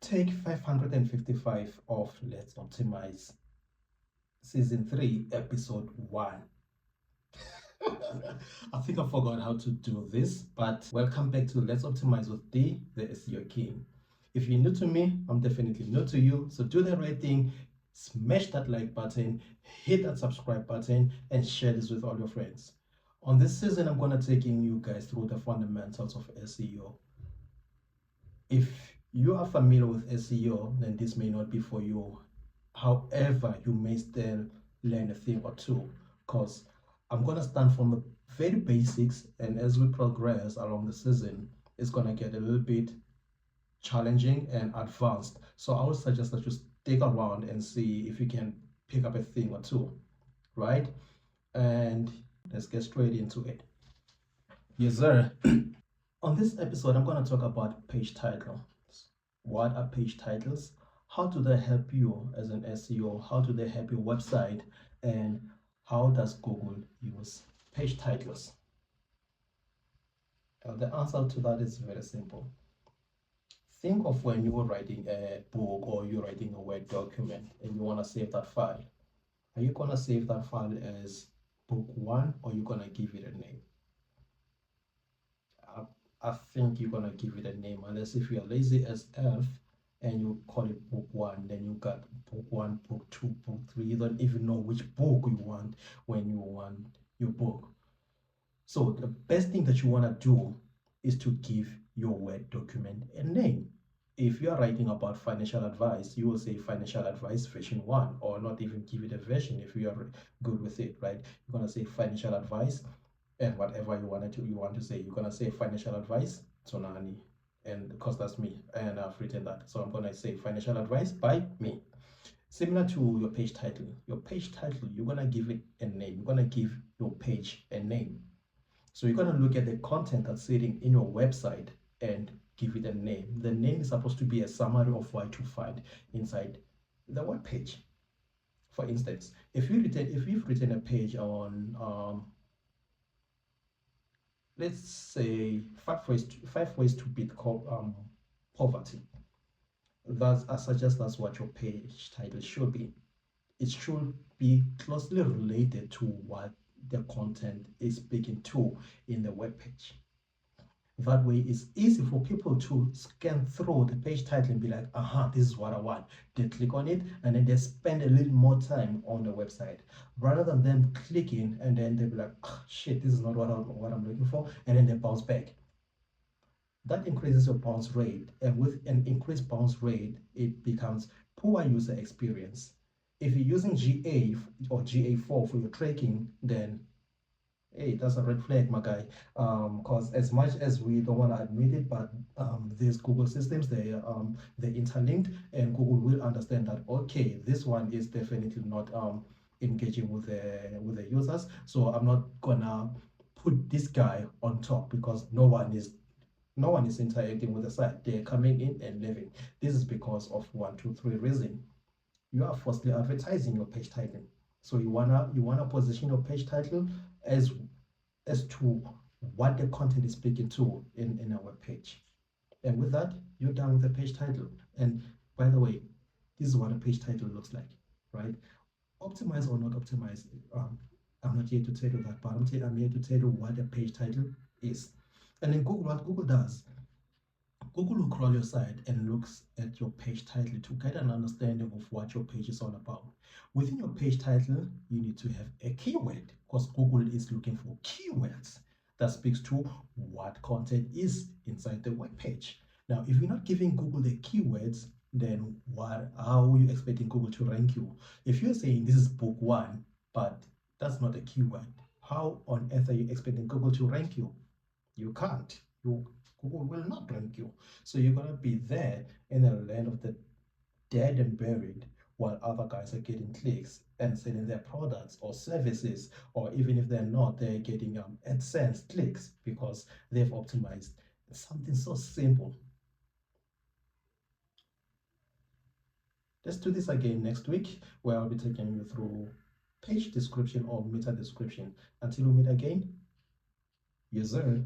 Take 555 of Let's Optimize Season 3, Episode 1. I think I forgot how to do this, but welcome back to Let's Optimize with D, the SEO King. If you're new to me, I'm definitely new to you, so do the right thing, smash that like button, hit that subscribe button, and share this with all your friends. On this season, I'm going to taking you guys through the fundamentals of SEO. If you are familiar with SEO, then this may not be for you. However, you may still learn a thing or two, because I'm going to start from the very basics, and as we progress along the season, it's going to get a little bit challenging and advanced. So I would suggest that you stick around and see if you can pick up a thing or two, right? And let's get straight into it. Yes, sir. On this episode, I'm going to talk about page titles. What are page titles? How do they help you as an SEO? How do they help your website? And how does Google use page titles? The answer to that is very simple. Think of when you're writing a book or you're writing a Word document and you want to save that file. Are you going to save that file as book 1 or are you going to give it a name? I think you're gonna give it a name, unless if you're lazy as F and you call it book 1, then you got book 1, book 2, book 3. You don't even know which book you want when you want your book. So the best thing that you want to do is to give your Word document a name. If you are writing about financial advice, you will say financial advice version 1, or not even give it a version if you are good with it, right? You're gonna say financial advice and whatever you want to say. You're gonna say financial advice to Nani, and because that's me and I've written that, so I'm gonna say financial advice by me. Similar to your page title, you're gonna give it a name. You're gonna give your page a name. So you're gonna look at the content that's sitting in your website and give it a name. The name is supposed to be a summary of what to find inside the web page. For instance, if you've written a page on let's say 5 ways to beat poverty. I suggest that's what your page title should be. It should be closely related to what the content is speaking to in the web page. That way, it's easy for people to scan through the page title and be like, this is what I want. They click on it and then they spend a little more time on the website rather than them clicking and then they'll be like, shit, this is not what I'm looking for, and then they bounce back. That increases your bounce rate, and with an increased bounce rate, it becomes poor user experience. If you're using GA or GA4 for your tracking, then hey, that's a red flag, my guy. Because as much as we don't want to admit it, but these Google systems, they're interlinked, and Google will understand that, okay, this one is definitely not engaging with the users, so I'm not gonna put this guy on top because no one is interacting with the site. They're coming in and leaving. This is because of 1, 2, 3 reasons. You are falsely advertising your page title. So you wanna position your page title as to what the content is speaking to in a web page. And with that, you're done with the page title. And by the way, this is what a page title looks like, right? Optimize or not optimize, I'm not here to tell you that, but I'm here to tell you what a page title is. And in Google, what Google does, Google will crawl your site and looks at your page title to get an understanding of what your page is all about. Within your page title, you need to have a keyword because Google is looking for keywords that speaks to what content is inside the web page. Now, if you're not giving Google the keywords, then how are you expecting Google to rank you? If you're saying this is book 1, but that's not a keyword, how on earth are you expecting Google to rank you? You can't. Google will not rank you. So you're gonna be there in the land of the dead and buried while other guys are getting clicks and selling their products or services, or even if they're not, they're getting AdSense clicks because they've optimized something so simple. Let's do this again next week, where I'll be taking you through page description or meta description. Until we meet again, yes sir.